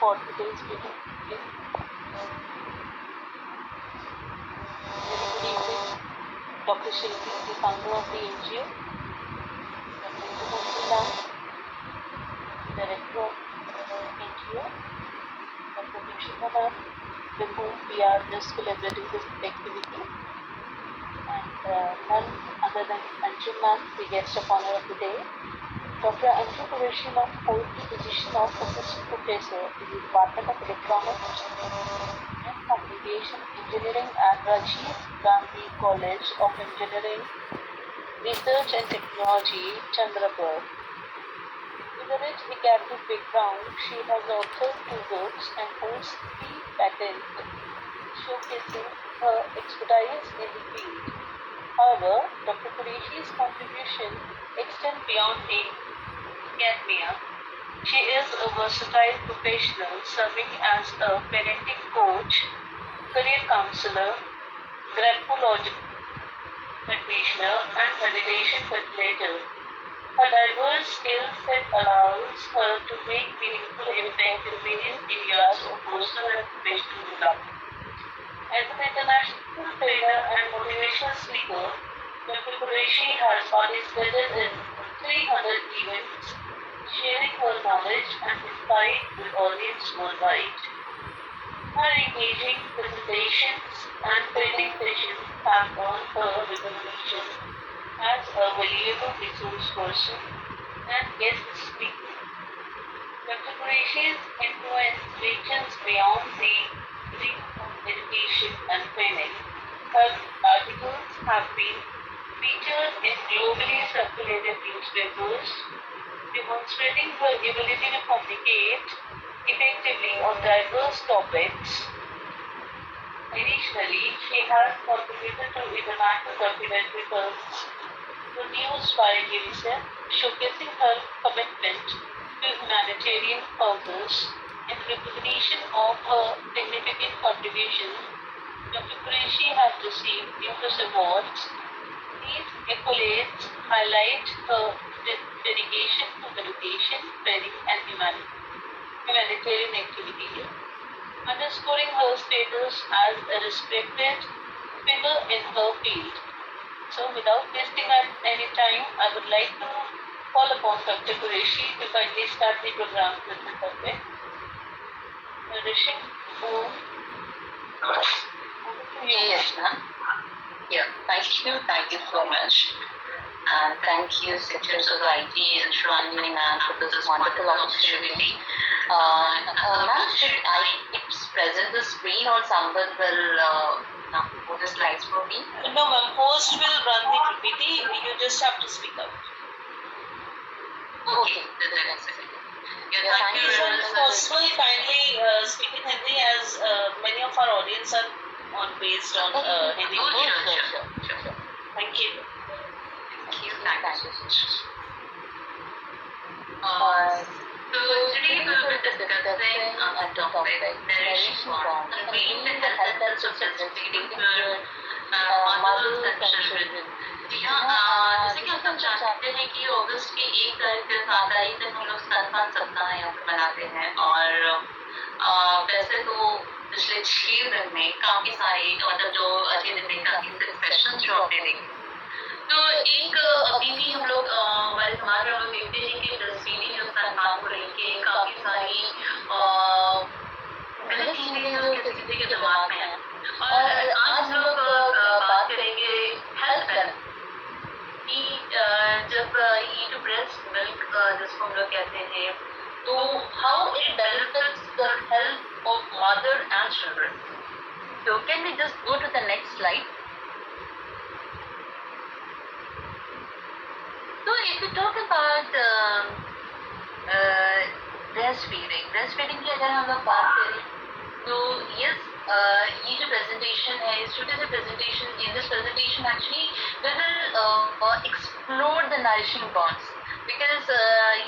for today's meeting. Very good evening, Dr. Shilpi, the founder of the NGO, Dr. Indra Ma'am, Director of NGO, Dr. Dikshita Ma'am, with whom we are just celebrating this activity, and none other than Anju Ma'am, the guest of honor of the day. Dr. Anju Qureshi Ma'am holds the position of Assistant Professor in the Department of Electronics and Communication Engineering at Rajiv Gandhi College of Engineering, Research and Technology, Chandrapur. With a rich academic background, she has authored 2 books and holds 3 patents showcasing her expertise in the field. However, Dr. Qureshi's contribution extend beyond the academia. She is a versatile professional serving as a parenting coach, career counselor, graphology practitioner, and meditation facilitator. Her diverse skill set allows her to make meaningful impact in various areas of personal and professional development. As an international trainer and motivational speaker, Dr. Qureshi has participated in 300 events, sharing her knowledge and insight with audience worldwide. Her engaging presentations and training sessions have earned her recognition as a valuable resource person and guest speaker. Dr. Qureshi's influence reaches beyond the realm of education and training. Her articles have been featured in globally circulated newspapers, demonstrating her ability to communicate effectively on diverse topics. Additionally, she has contributed to international documentary films produced by UNICEF, showcasing her commitment to humanitarian causes. In recognition of her significant contributions, Dr. Qureshi has received numerous awards. These accolades highlight her dedication to meditation, training, and humanitarian activities, underscoring her status as a respected figure in her field. So, without wasting any time, I would like to call upon Dr. Qureshi to kindly start the program with the topic. Rishi, over to you. Yes, ma'am. Yeah, thank you so much. And thank you, Secretary Society and Shravani ma'am, for this wonderful opportunity. Ma'am, should I present the screen or someone will put the slides for me? No, ma'am, host will run the PPT, you just have to speak out. Okay, then it's okay. Yeah, thank you Is very it much. possible kindly speak in Hindi as many of our audience are based on Hindi? Sure. Thank you. Thank you so much. So today we will be discussing a topic, nourishing bond, between the health and social breastfeeding for mothers and children. जी हाँ, जैसे कि हम सब जानते हैं कि अगस्त की 1 तारीख से 7 तारीख तक हम लोग स्तनपान सप्ताह यहाँ पे मनाते हैं और वैसे तो पिछले 6 दिन में काफी सारी मतलब जो 6 दिन में काफी सेशंस जो आपने देखे तो एक अभी भी हम लोग हमारे समाज में हम लोग देखते हैं कि ब्रेस्टफीडिंग और स्तनपान को लेके काफी सारी गलत चीजें जो किसी के दिमाग में है और आज हम लोग बात करेंगे हेल्थ बेनिफिट कि जब ई टू ब्रेस्ट मिल्क जिसको हम लोग कहते हैं तो how it benefits the health of mother and children. So can we just go to the next slide? So if we talk about breastfeeding की अगर हम लोग बात करें तो yes ये जो presentation है इस छोटे से presentation in this presentation actually we will explore the nourishing bonds because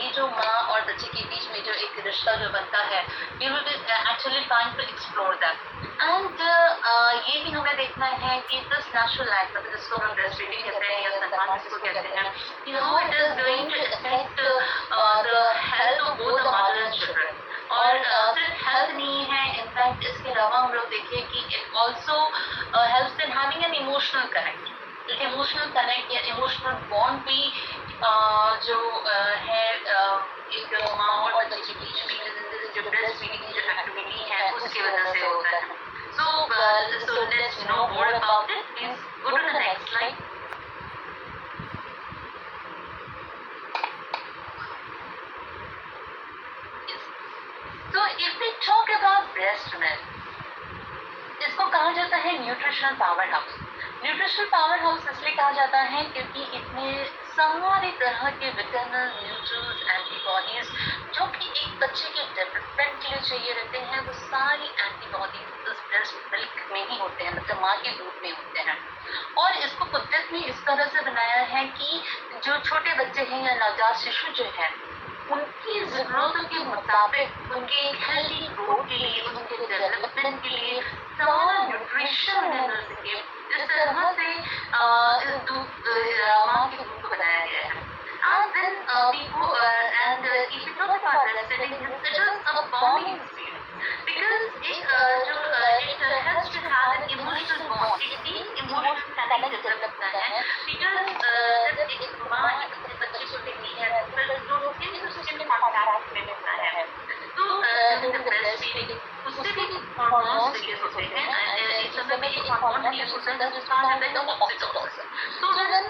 ये जो माँ और बच्चे के बीच में जो एक रिश्ता जो बनता है we will be actually trying to explore that and ये भी हमें देखना है कि this natural act मतलब जिसको हम breastfeeding कहते हैं या स्तनपान जिसको कहते हैं you know it is going to affect the health of both the mother and children और सिर्फ इमोशनल कनेक्ट या इमोशनल बॉन्ड भी जो है एक माँ और बच्चे के बीच में जो ब्रेस्ट फीडिंग की जो एक्टिविटी है उसकी वजह से होता है. So let's know more about it. Please go to the next slide. So if we talk about breast milk, इसको कहा जाता है nutritional power house. Nutritional power house इसलिए कहा जाता है क्योंकि इसमें सारी तरह के विटामिन, न्यूट्रिएंट्स, एंटीबॉडीज जो कि एक बच्चे के डेवलपमेंट के लिए चाहिए रहते हैं, वो सारी एंटीबॉडीज इस ब्रेस्ट मिल्क में ही होते हैं, मतलब माँ के दूध में होते हैं. और इसको कुदरत ने इस तरह से बनाया है कि जो छोटे बच्चे हैं या नवजात शिशु जो है, उनकी ज़रूरतों के मुताबिक उनके हेल्दी ग्रोथ के लिए, उनके डेवलपमेंट के लिए सारा न्यूट्रिशन मिल सके, इस तरह से इस दूध माँ के दूध को बनाया गया है. And then people and if you talk about breastfeeding, it is a bonding experience because it has to have an emotional bond. It needs emotional connect develop करना है because जब एक माँ अपने बच्चे को देखती है तो उसके भी उसके में ताकत मिलता है. तो जब breastfeeding उससे भी हार्मोन्स रिलीज होते हैं. इस समय में एक हार्मोन रिलीज होता है जिसका नाम है oxytocin. So when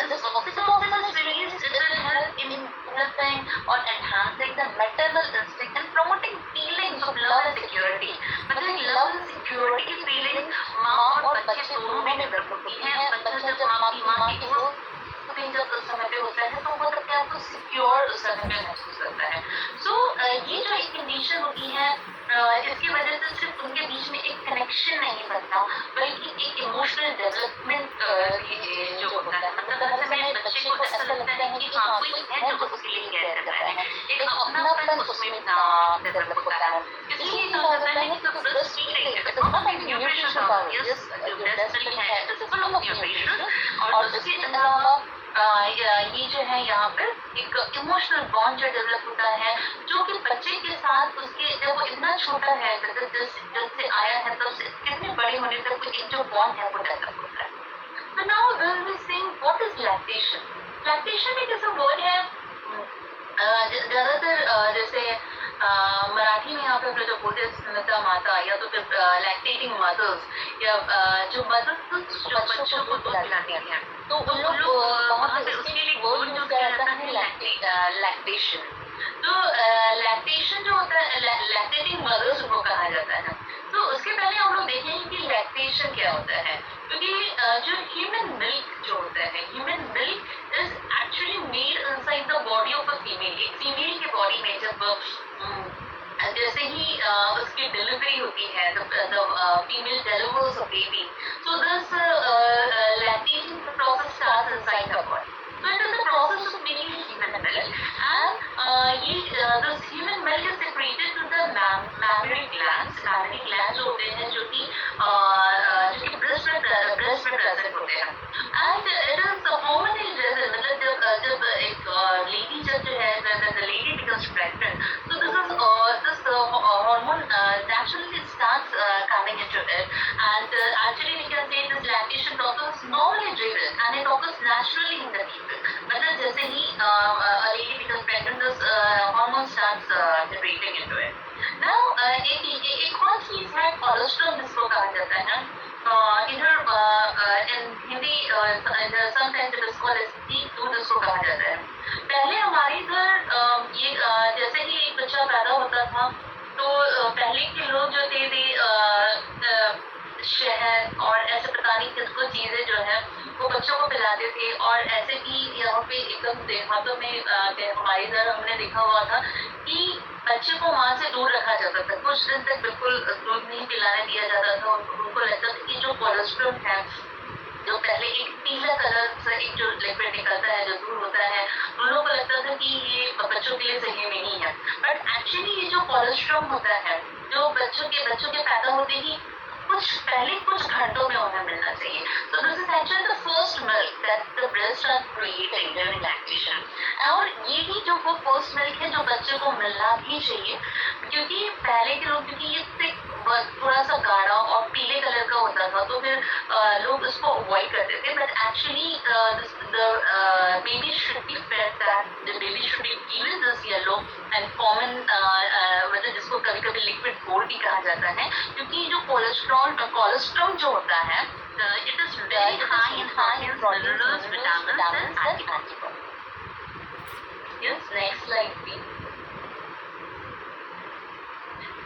this oxytocin is released, it will help in developing or enhancing the maternal instinct and promoting feelings of love and security. मतलब love and security की feeling माँ और बच्चे दोनों में डेवलप होती है. बच्चा जब माँ की वो जब उस समय पे होता है तो वो अपने आप को सिक्योर उस समय पे महसूस करता है. सो ये जो एक कंडीशन होती है इसकी वजह से सिर्फ उनके बीच में एक कनेक्शन नहीं बनता, बल्कि एक इमोशनल डेवलपमेंट जो होता है. मतलब हर समय बच्चे को ऐसा लगता है कि हाँ कोई है जो उसके लिए केयर कर रहा है, एक अपनापन उसमें डेवलप होता है. इसलिए कहा जाता है कि breast feeding is not like nutrition power. Yes, जो ब्रेस्ट मिल्क है it is full of nutrition. और उसके अलावा ये जो है यहाँ पर एक इमोशनल बॉन्ड जो डेवलप होता है, जो कि बच्चे के साथ उसके जब वो इतना छोटा है, जब से आया है तब से कितने बड़े होने तक एक जो बॉन्ड है वो डेवलप होता है. So now we will be seeing what is lactation. Lactation एक ऐसा वर्ड है ज़्यादातर जैसे मराठी में यहाँ पे अपने जो बोलते हैं स्तनदा माता या तो फिर लैक्टेटिंग मदर्स या जो मदर्स जो बच्चों को दूध पिलाती हैं, तो उन लोग वहाँ पे उसके लिए वर्ड यूज किया जाता है लैक्टेशन. तो लैक्टेशन जो होता है, लैक्टेटिंग मदर्स उनको कहा जाता है. तो उसके पहले हम लोग देखेंगे कि लैक्टेशन क्या होता है, क्योंकि जो ह्यूमन मिल्क जो होता है, human milk is actually made inside the body of a female. एक फीमेल के बॉडी में जब जैसे ही उसकी डिलीवरी होती है, the female delivers a baby, so this lactation process starts inside the body. So it is the process of making human milk, and this human milk is secreted to the mammary glands. Mammary glands जो होते हैं जो कि breast में present होते हैं. And it is hormonally driven. मतलब जब एक lady जो है, when the lady becomes pregnant, so this hormone naturally starts coming into it, and actually we can say this lactation process is normally driven and it occurs naturally in the people. मतलब जैसे ही a lady becomes pregnant, this hormone starts generating into it. Now एक और चीज है cholesterol, जिसको कहा जाता है in Hindi sometimes it is called as deep दूध, इसको कहा जाता है. पहले हमारे इधर ये जैसे ही एक बच्चा पैदा होता था तो पहले के लोग जो थे शहद और ऐसे प्रकार की किसको चीजें जो है वो बच्चों को पिलाते थे. और ऐसे भी यहाँ पे एकदम देहातों में हमारे इधर हमने देखा हुआ था कि बच्चे को माँ से दूर रखा जाता था, कुछ दिन तक बिल्कुल दूध नहीं पिलाने दिया जाता था. उनको लगता था कि जो कोलेस्ट्रॉल है, जो पहले एक पीला कलर से एक जो लिक्विड निकलता है, जो दूध होता है, उन लोगों को लगता था कि ये बच्चों के लिए सही नहीं है. बट एक्चुअली ये जो कोलेस्ट्रॉल होता है, जो बच्चों के पैदा होते ही कुछ घंटों में उन्हें मिलना चाहिए. So this is actually the first milk that the breast are creating during lactation. और ये ही जो वो first milk है जो बच्चे को मिलना भी चाहिए, क्योंकि पहले के लोग क्योंकि ये thick थोड़ा सा गाढ़ा और पीले कलर का होता था, तो फिर लोग इसको अवॉइड करते थे, but actually the baby should be fed that the baby should be given this yellow and common, मतलब जिसको कभी कभी लिक्विड गोल्ड भी कहा जाता है, क्योंकि जो कोलेस्ट्रॉल जो होता है, it is very high in proteins, minerals, vitamins and antibodies. Yes, next slide please.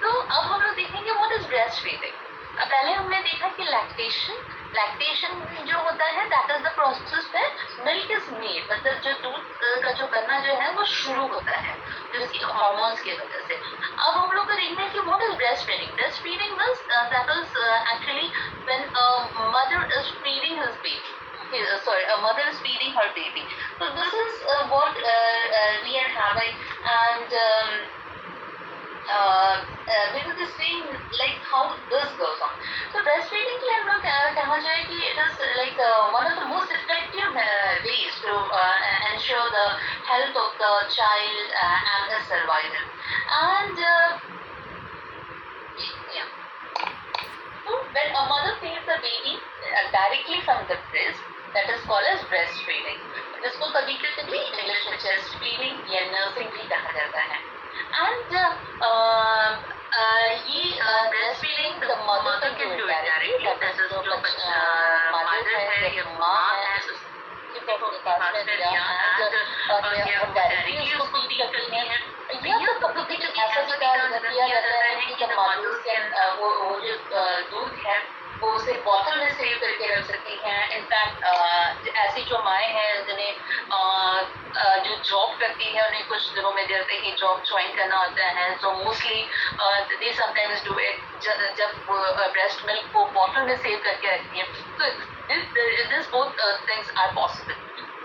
तो अब हम लोग देखेंगे व्हाट इज ब्रेस्ट फीडिंग। पहले हमने देखा कि लैक्टेशन जो होता है दैट इज द प्रोसेस पे मिल्क इज मेड, मतलब जो दूध का जो बनना जो है वो शुरू होता है जिसकी हार्मोन्स की वजह से। अब हम लोग देखते हैं कि what is breast feeding. Breast feeding means that is actually when a mother is feeding his baby, a mother is feeding her baby. So this is what we are having, and we will be seeing like how this goes on. So breastfeeding के हम लोग कहा जाए कि it is like one of the most effective ways to ensure the health of the child and his survival. And yeah. So when a mother feeds the baby directly from the breast, that is called as breastfeeding. जिसको कभी कभी English में chest feeding या nursing भी कहा जाता है। And ये breastfeeding the mother can do it directly, that is जो mother है या माँ है उसके पास में या वो डायरेक्टली उसको फीड करती है, या तो कभी कभी ऐसा किया जाता है कि जब मदर्स कैन वो जो दूध है वो उसे बॉटल में सेव करके रख सकती हैं। इनफैक्ट ऐसी जो माएँ हैं जिन्हें जो जॉब करती है उन्हें कुछ दिनों में जैसे ही जॉब ज्वाइन करना होता है, तो mostly they sometimes do it जब ब्रेस्ट मिल्क को बॉटल में सेव करके रखती है। तो this both things are possible.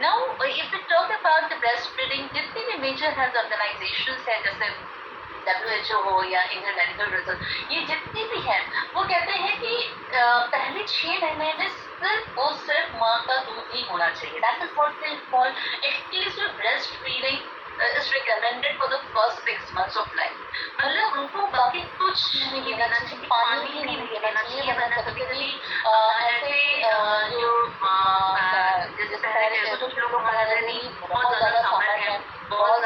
Now, if we talk about the breastfeeding, जितनी भी major health organizations हैं जैसे WHO हो या इंडियन मेडिकल रिसर्च, ये जितनी भी है वो कहते हैं कि पहले 6 महीने में सिर्फ और सिर्फ माँ का दूध ही होना चाहिए। That is what they call exclusive breastfeeding is recommended for the first 6 months of life. मतलब उनको बाकी कुछ नहीं देना चाहिए, पानी भी नहीं देना चाहिए, वरना कभी कभी ऐसे जो जैसे पहले कुछ लोगों को हमारा नहीं बहुत ज़्यादा समर है, बहुत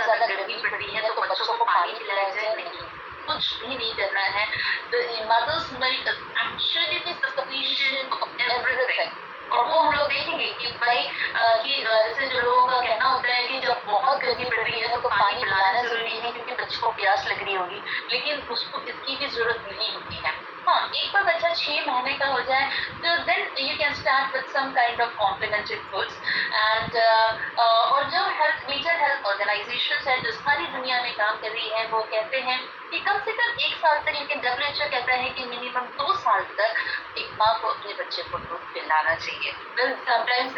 ज़्यादा गर्मी पड़ रही है, तो बच्चों को पानी पिलाया जाए, नहीं, कुछ भी नहीं करना है। The mother's milk is actually sufficient of everything. और वो हम लोग देखेंगे कि भाई कि जैसे जो लोगों का कहना होता है कि जब बहुत गर्मी पड़ रही है तो पानी पिलाना जरूरी है क्योंकि बच्चों को प्यास लग रही होगी, लेकिन उसको इसकी भी जरूरत नहीं होती है। हाँ, एक बार बच्चा 6 महीने का हो जाए तो then you can start with some kind of complementary foods and और जो मेजर हेल्थ ऑर्गेनाइजेशंस है जो सारी दुनिया में काम कर रही है वो कहते हैं कि कम से कम 1 साल तक, लेकिन WHO कहता है कि मिनिमम 2 साल तक एक माँ को अपने बच्चे को दूध पिलाना चाहिए। Well, sometimes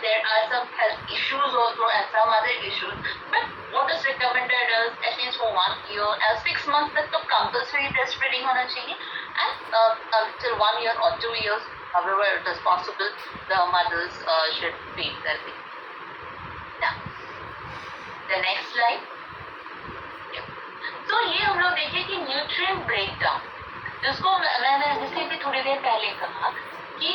there are some health issues also and some other issues, but what is recommended is at least for 1 year, 6 months तक तो compulsory breastfeeding होना चाहिए, and till 1 year or 2 years, however it is possible, the mothers should feed their baby. Now, the next slide. तो ये हम लोग देखें कि न्यूट्रिएंट ब्रेकडाउन, जिसको मैंने जैसे भी थोड़ी देर पहले कहा कि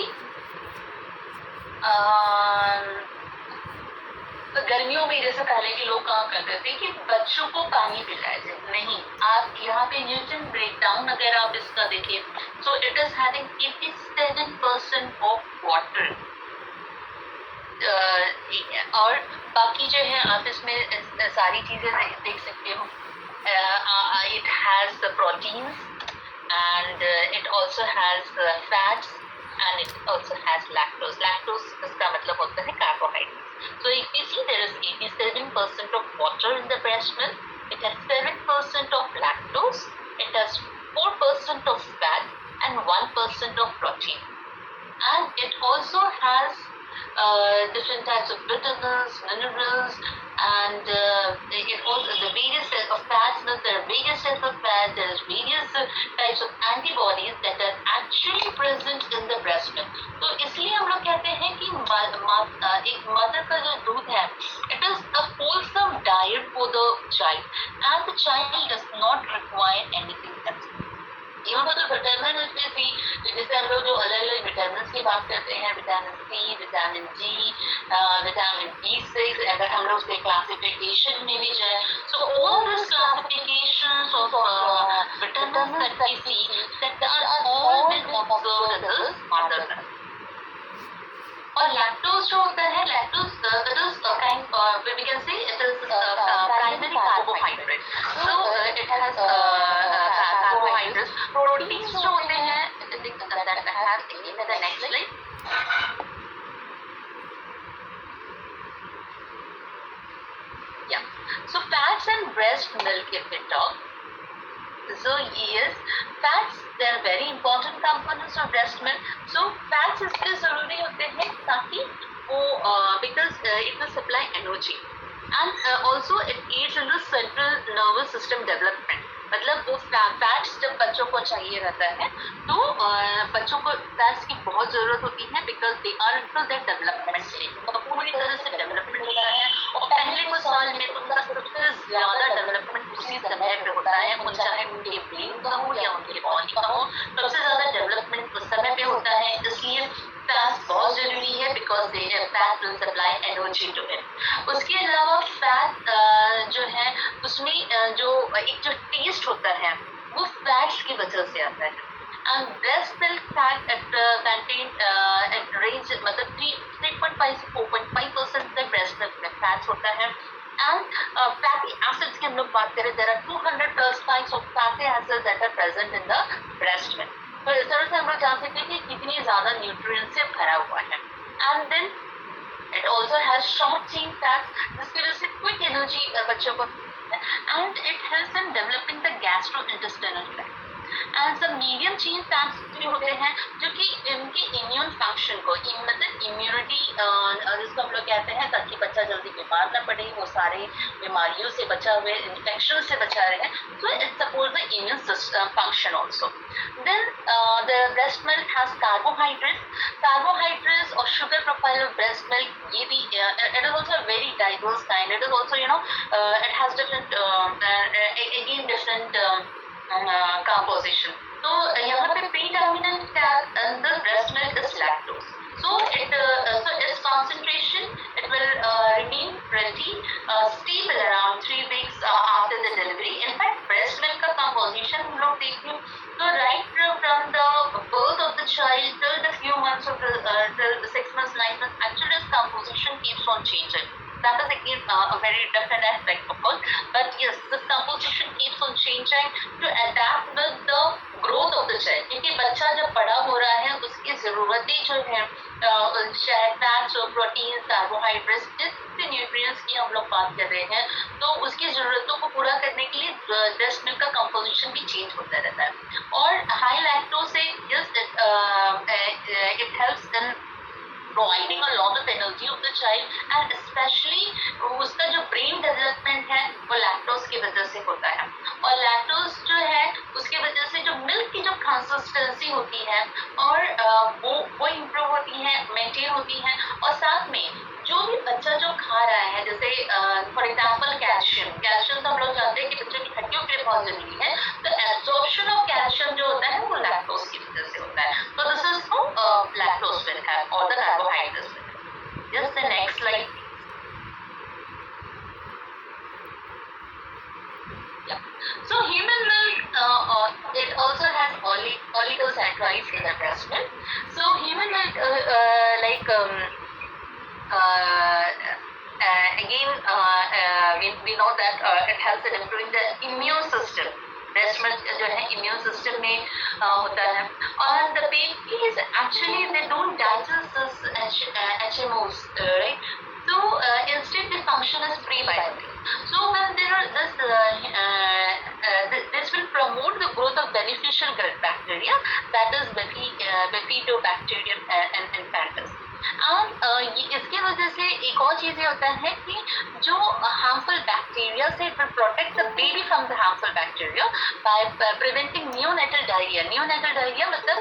गर्मियों में जैसे पहले के लोग काम करते थे कि बच्चों को पानी पिलाया जाए, नहीं, आप यहाँ पे न्यूट्रिएंट ब्रेकडाउन अगर आप इसका देखिए तो it is having 87% of water, और बाकी जो है आप इसमें सारी चीजें देख सकते हो। It has the proteins and it also has fats and it also has lactose. Lactose इसका मतलब होता है carbohydrates. So if you see there is 87% of water in the breast milk, it has 7% of lactose, it has 4% of fat and 1% of protein. And it also has different types of vitamins, minerals, and it also the various set of fats. There are various sets of fats. There is various types of antibodies that are actually present in the breast milk. तो इसलिए हम लोग कहते हैं कि एक mother का जो दूध है, it is a wholesome diet for the child, and the child does not require anything else. Even for the vitamin C, जैसे हम लोग जो अलग अलग विटामिन की बात करते हैं, vitamin C, vitamin G, vitamin B6, अगर हम लोग उसके क्लासिफिकेशन में भी जाए, so all this classifications of vitamin that we see, that are all been observed in this mother milk. और लैक्टोज जो होता है, lactose it is kind, we can say it is primary carbohydrate. So it has carbohydrates. Proteins जो होते हैं, the next slide. Yeah. So fats and breast milk, if we talk. So yes, fats, they are very important components of breast milk. So fats इसलिए जरूरी होते हैं ताकि वो because it will supply energy and also it aids in the central nervous system development. मतलब वो fats जब बच्चों को चाहिए रहता है तो बच्चों को फैट्स की बहुत जरूरत होती है because they are into their development stage. उनका पूरी तरह से डेवलपमेंट होता है और पहले कुछ साल में उनका सबसे ज्यादा डेवलपमेंट उसी समय पे होता है. वो चाहे उनके ब्रेन का हो या उनके बॉडी का हो, सबसे ज्यादा डेवलपमेंट उस समय पे होता है. इसलिए फैट्स बहुत जरूरी है because they fat will supply energy to it. उसके अलावा फैट जो है उसमें जो एक जो टेस्ट होता है वो फैट्स की वजह से आता है. And breast milk fat at range मतलब 3.5 से 4.5% तक ब्रेस्ट मिल्क में फैट्स होता है. एंड फैटी एसिड्स की हम लोग बात करें, there are 200+ types of fatty acids that are present in the breast milk. तो इस तरह से हम लोग जान सकते हैं कि कितनी ज्यादा न्यूट्रिएंट्स से भरा हुआ है. And then it also has short chain fats जिसकी वजह से क्विक एनर्जी बच्चों को, and it helps in developing the gastrointestinal tract. And सब मीडियम चेन फैट्स जो होते हैं जो कि इनके इम्यून फंक्शन को मतलब इम्यूनिटी जिसको हम लोग कहते हैं ताकि बच्चा जल्दी बीमार न पड़े, वो सारे बीमारियों से बचा हुए, इन्फेक्शन से बचा रहे. So it support the immune function also. Then the breast milk has carbohydrates और sugar profile of breast milk. ये भी it is also very diverse kind. It is also it has different again different composition. So यहाँ पे predominant fat in the breast milk is lactose. So its concentration it will remain pretty stable around 3 weeks after the delivery. In fact, breast milk का composition हम लोग देखें तो right from the birth of the child till the few months of till 6 months, 9 months, actually its composition keeps on changing. That is again a very different aspect of course, but yes, this composition keeps on changing to adapt with the growth of the child. क्योंकि बच्चा जब बड़ा हो रहा है उसकी ज़रूरतें जो हैं शायद फैट्स और प्रोटीन्स, कार्बोहाइड्रेट्स, जिस न्यूट्रिएंट्स की हम लोग बात कर रहे हैं तो उसकी ज़रूरतों को पूरा करने के लिए ब्रेस्ट मिल्क का कंपोजिशन भी चेंज होता रहता है. और हाई लैक्टोज से it helps in providing a lot of energy of the child and especially उसका जो brain development है वो lactose की वजह से होता है. और lactose जो है उसकी वजह से जो milk की जो consistency होती है और वो improve होती है, maintain होती है. और साथ में जो भी बच्चा जो खा रहा है जैसे फॉर एग्जाम्पल कैल्शियम तो हम लोग जानते हैं कि बच्चों की हड्डियों के लिए बहुत जरूरी है. तो एब्जॉर्प्शन ऑफ कैल्शियम जो होता है वो लैक्टोज की वजह से होता है. तो this is no lactose will have और the carbohydrates. Just the next slide. So human milk it also has oligosaccharides in the breast milk. So human milk again we know that it helps in improving the immune system. Breast milk जो है immune system में होता है. और the babies actually they don't digest this HMOs, right? So instead the function is prebiotic. So when there are this will promote the growth of beneficial gut bacteria, that is bifidobacterium and infantis. और इसके वजह से एक और चीज़ ये होता है कि जो हार्मफुल बैक्टीरिया से protect the baby from the harmful bacteria by preventing neonatal diarrhoea. Neonatal diarrhoea मतलब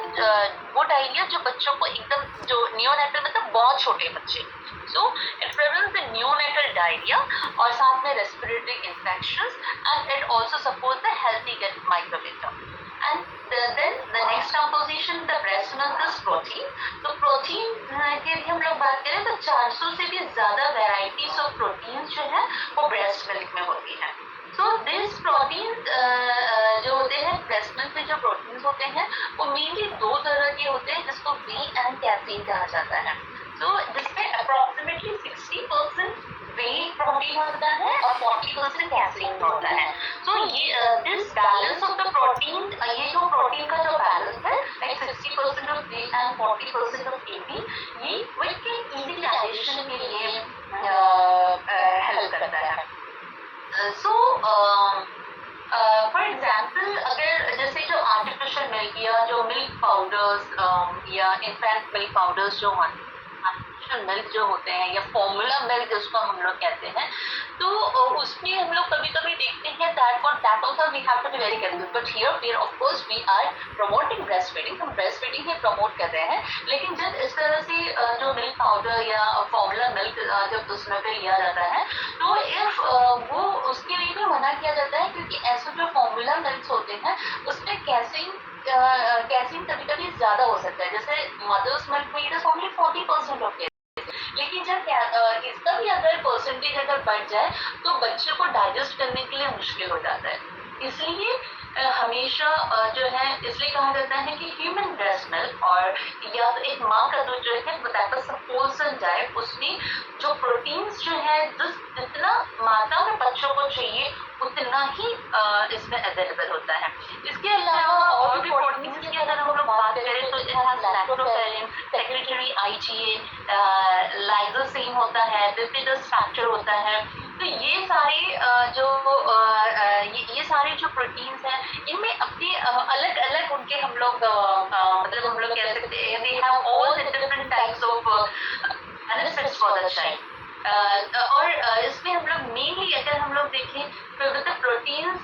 वो डायरिया जो बच्चों को एकदम जो नियोनेटल मतलब बहुत छोटे बच्चे. So it prevents the neonatal diarrhea और साथ में respiratory infections and it also supports the healthy gut microbiota. And then the next composition, the breast milk is protein. तो प्रोटीन के लिए हम लोग बात करें तो 400 से भी ज्यादा वेराइटीज ऑफ प्रोटीन जो है वो ब्रेस्ट मिल्क में होती है. So this protein जो होते हैं ब्रेस्ट मिल्क में जो प्रोटीन्स होते हैं वो मेनली दो तरह के होते हैं जिसको वे एंड कैसीन कहा जाता है. So जिसमें अप्रोक्सीमेटली 60% वे प्रोटीन होता है और 40% कैसीन होता है. So ये this balance of the protein, ये जो प्रोटीन का जो बैलेंस है like 60% of whey and 40% of KB, ये वेट के इजी डाइजेशन के लिए हेल्प करता है. So फॉर एग्जाम्पल अगर जैसे जो आर्टिफिशियल मिल्क या जो मिल्क पाउडर्स या इन्फेंट मिल्क पाउडर्स जो आर्टिफिशियल मिल्क जो होते हैं या फॉर्मूला मिल्क जिसको हम लोग कहते हैं, तो उसमें हम लोग कभी कभी देखते हैं that for that also we have to be very careful. But here of course we are promoting breast feeding, हम ब्रेस्ट फीडिंग ही प्रमोट कर रहे हैं. लेकिन जब इस तरह से जो मिल्क पाउडर या फॉर्मूला मिल्क जब उसमें पे लिया जाता है तो इफ वो उसके लिए भी मना किया जाता है क्योंकि ऐसे जो फॉर्मूला मिल्क होते हैं उसमें कैसीन कभी कभी ज्यादा हो सकता है. जैसे मदर्स मिल्क में इट इज ओनली 40% ऑफ, लेकिन जब इसका भी अगर परसेंटेज अगर बढ़ जाए तो बच्चे को डाइजेस्ट करने के लिए मुश्किल हो जाता है. इसलिए हमेशा जो है इसलिए कहा जाता है कि ह्यूमन ब्रेस्ट मिल्क और या तो एक माँ का दूध जो है बताकर सपोल्सन जाए उसमें जो प्रोटीन्स जो है जितना माता में बच्चों को चाहिए उतना ही इसमें अवेलेबल होता है. इसके अलावा और भी प्रोटीन्स की अगर हम लोग बात करें तो it has lactoferrin, secretary IgA, लाइसोसीन होता है, लिपिडस फैक्टर होता है. तो ये सारे जो प्रोटीन्स हैं इनमें अपने अलग अलग उनके हम लोग मतलब हम लोग कह सकते हैं they have all the different types of benefits for the child. और इसमें हम लोग मेनली अगर हम लोग देखें तो with the proteins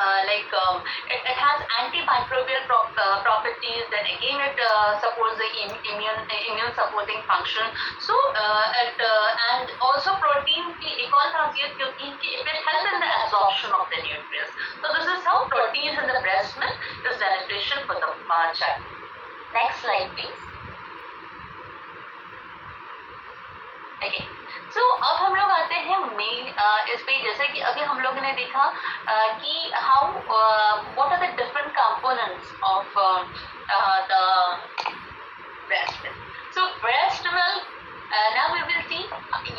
it has antimicrobial properties, then again it supports the immune supporting function. So and also protein की एक और खासियत क्योंकि it helps in the absorption of the nutrients. So this is how proteins in the breast milk is beneficial for the child. Next slide please. Okay. So अब हम लोग आते हैं मेन इस पे, जैसे कि अभी हम लोगों ने देखा कि how what are the different components of the breast milk. So breast milk now we will see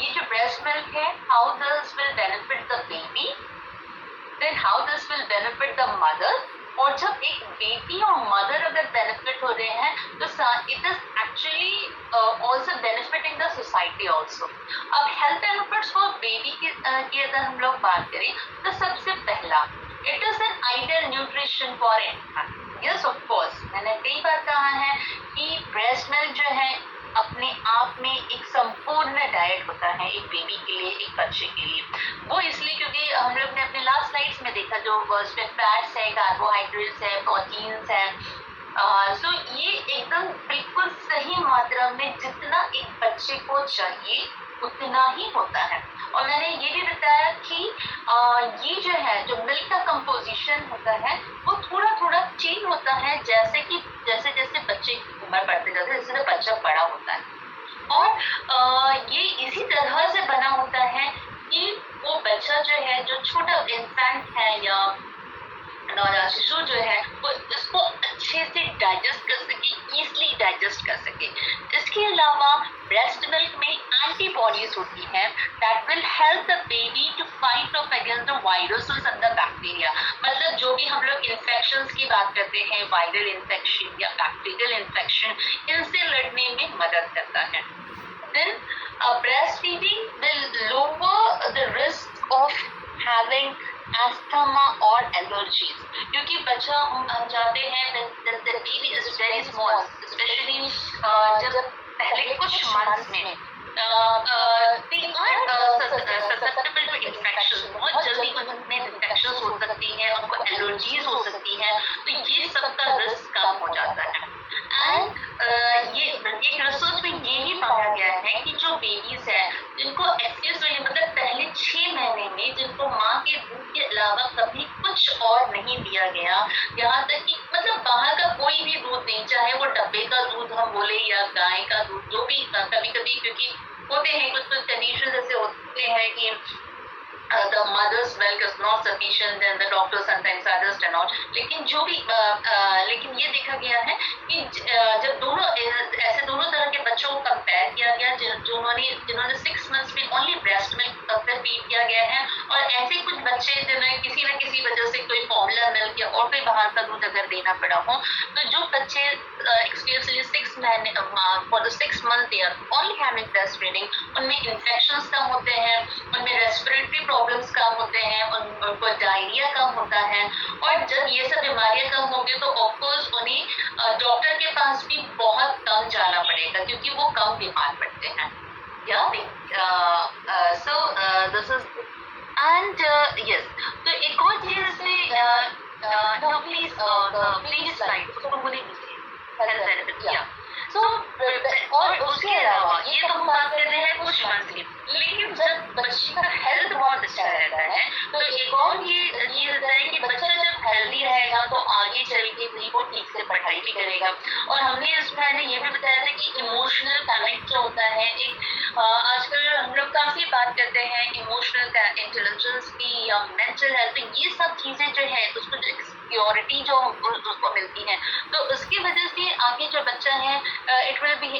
ये जो ब्रेस्ट मिल्क है how this will benefit the baby, then how this will benefit the mother. और जब एक baby और mother अगर benefit हो रहे हैं तो it is actually also benefiting the society also. अब हेल्थ बेनिफिट्स फॉर बेबी की अगर हम लोग बात करें तो सबसे पहला it is an ideal nutrition for infant. Yes of course मैंने कई बार कहा है कि ब्रेस्ट मिल्क जो है अपने आप में एक संपूर्ण डाइट होता है एक बेबी के लिए, एक बच्चे के लिए. वो इसलिए क्योंकि हम लोग ने अपने लास्ट स्लाइड्स में देखा जो उसमें फैट्स है, कार्बोहाइड्रेट्स है, प्रोटीन्स है. सो ये एकदम बिल्कुल सही मात्रा में जितना एक बच्चे को चाहिए उतना ही होता है. और मैंने ये भी बताया कि ये जो है जो मिल्क का कंपोजिशन होता है वो थोड़ा थोड़ा चेंज होता है जैसे जैसे बच्चे की उम्र बढ़ते जाते हैं, जैसे बच्चा बड़ा होता है. और ये इसी तरह से बना होता है कि वो बच्चा जो है जो छोटा इंफेंट है या नवजात शिशु जो है वो इसको अच्छे से डाइजेस्ट कर सके, ईजिली डाइजेस्ट कर सके. इसके अलावा ब्रेस्ट मिल्क में एंटीबॉडीज होती हैं that will help the baby to fight off against the viruses and the bacteria. मतलब जो भी हम लोग इन्फेक्शंस की बात करते हैं, वायरल इन्फेक्शन या बैक्टीरियल इन्फेक्शन, इनसे लड़ने में मदद करता है. Then breast feeding will lower the risk of having asthma और एलर्जीज. क्योंकि बच्चा हम जानते हैं baby is very small, specially जब पहले कुछ मंथ्स में they are susceptible to infections. बहुत जल्दी उनमें इन्फेक्शन हो सकती है, उनको एलर्जीज हो सकती है, तो ये सबका रिस्क कम हो जाता है. एंड ये एक रिसर्च में ये भी पाया गया है कि जो बेबीज है जिनको एक्सेस मतलब पहले 6 महीने में जिनको माँ के दूध के अलावा कभी कुछ कुछ और नहीं दिया गया, यहाँ तक कि मतलब बाहर का कोई भी दूध नहीं, चाहे वो डब्बे का दूध हम बोले या गाय का दूध, जो भी कभी कभी क्योंकि होते हैं कुछ कंडीशन ऐसे होते हैं कि the mother's milk is not sufficient, then the doctor sometimes suggest and all. लेकिन जो भी लेकिन ये देखा गया है कि जब दोनों ऐसे दोनों तरह के बच्चों को कंपेयर किया गया, जिन्होंने 6 months में ओनली ब्रेस्ट मिल्क फीड किया गया है, और ऐसे कुछ बच्चे जिन्हें किसी न किसी वजह से कोई फॉर्मूला मिल्क या और कोई बाहर का दूध अगर देना पड़ा हो, तो जो बच्चे एक्सक्लूसिवली 6 महीने for the 6 months they are only having breast feeding, उनमें इन्फेक्शंस कम होते हैं, उनमें रेस्पिरेटरी प्रॉब्लम्स कम होते हैं, उनको डायरिया कम होता है, और जब ये सब बीमारियां कम होंगी तो ऑफकोर्स उन्हें डॉक्टर के पास भी बहुत कम जाना पड़ेगा, क्योंकि वो कम बीमार पड़ते हैं। So this is and yes, तो एक और चीज इसमें प्लीज प्लीज स्लाइड उसको बोले हेल्थ बेनिफिट या सो, और उसके अलावा ये तो हम बात कर रहे हैं कुछ मंथ्स की, लेकिन जब बच्चे का हेल्थ बहुत अच्छा रहता है तो एक और ये चीज होता है कि बच्चा जब हेल्दी रहेगा तो आगे चल के भी वो ठीक से पढ़ाई भी करेगा। और हमने इसमें ये भी बताया था कि इमोशनल कनेक्ट जो होता है, एक आजकल हम लोग काफी बात करते हैं इमोशनल इंटेलिजेंस की या मेंटल हेल्थ, ये सब चीजें जो है उसको सिक्योरिटी जो उसको मिलती है, तो उसकी वजह से आगे जो बच्चा है it will be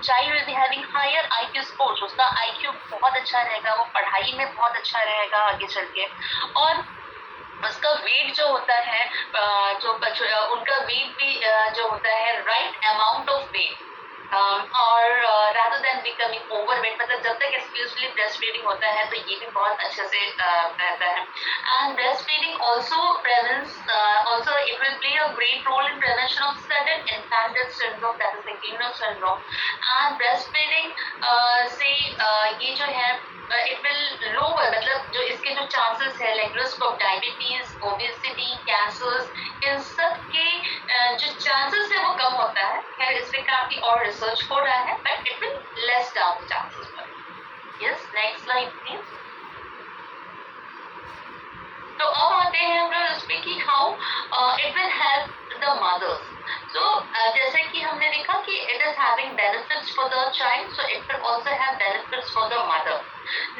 child will be having higher IQ scores, उसका IQ बहुत अच्छा रहेगा, वो पढ़ाई में बहुत अच्छा रहेगा आगे चल के, और उसका वेट जो होता है उनका वेट भी जो होता है राइट अमाउंट ऑफ वेट, और rather than becoming overweight, मतलब जब तक exclusively breastfeeding होता है तो ये भी बहुत अच्छे से रहता है। And breastfeeding also it will play a great role in prevention of sudden infant syndrome, that is the Gino syndrome. And breastfeeding से ये जो है it will lower, मतलब जो इसके जो chances है like risk of diabetes, obesity, cancers, इन सब के जो chances है वो कम होता है। खैर इस पे काफी और रिसर्च हो रहा है, but it will less down the chances for it. Yes, next slide please. तो अब आते हैं हम लोग इसमें कि how it will help the mothers. So जैसे कि हमने देखा कि it is having benefits for the child, so it will also have benefits for the mother.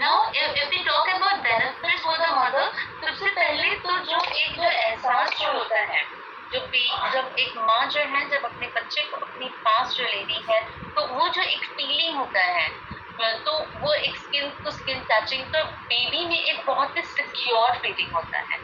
Now if we talk about benefits for the mother, सबसे पहले तो जो एहसास जो होता है, जब एक माँ जो है जब अपने बच्चे को अपने पास जो लेती है, तो वो जो एक फीलिंग होता है, तो वो एक स्किन टू स्किन टचिंग, तो बेबी में एक बहुत ही सिक्योर फीलिंग होता है।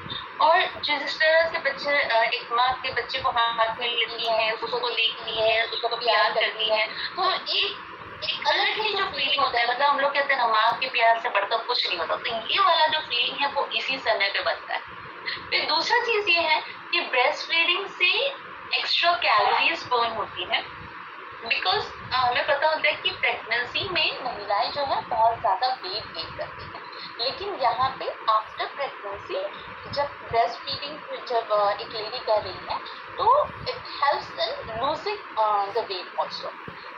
और जिस तरह से बच्चे एक माँ के बच्चे को हाथ में लेती है, उसको देखती है, उसको प्यार करती है, तो एक अलग ही जो फीलिंग होता है, मतलब हम लोग कहते हैं ना माँ के प्यार से बढ़कर कुछ नहीं होता, तो ये वाला जो फीलिंग है वो इसी समय पे बनता है। फिर दूसरा चीज ये है कि ब्रेस्ट फीडिंग से एक्स्ट्रा कैलोरीज बर्न होती है, बिकॉज हमें पता होता है कि प्रेगनेंसी में महिलाएं जो है बहुत ज्यादा वेट गेन करती हैं, लेकिन यहाँ पे आफ्टर प्रेगनेंसी जब ब्रेस्ट फीडिंग जब एक लेडी कर रही है तो it helps in losing the weight also,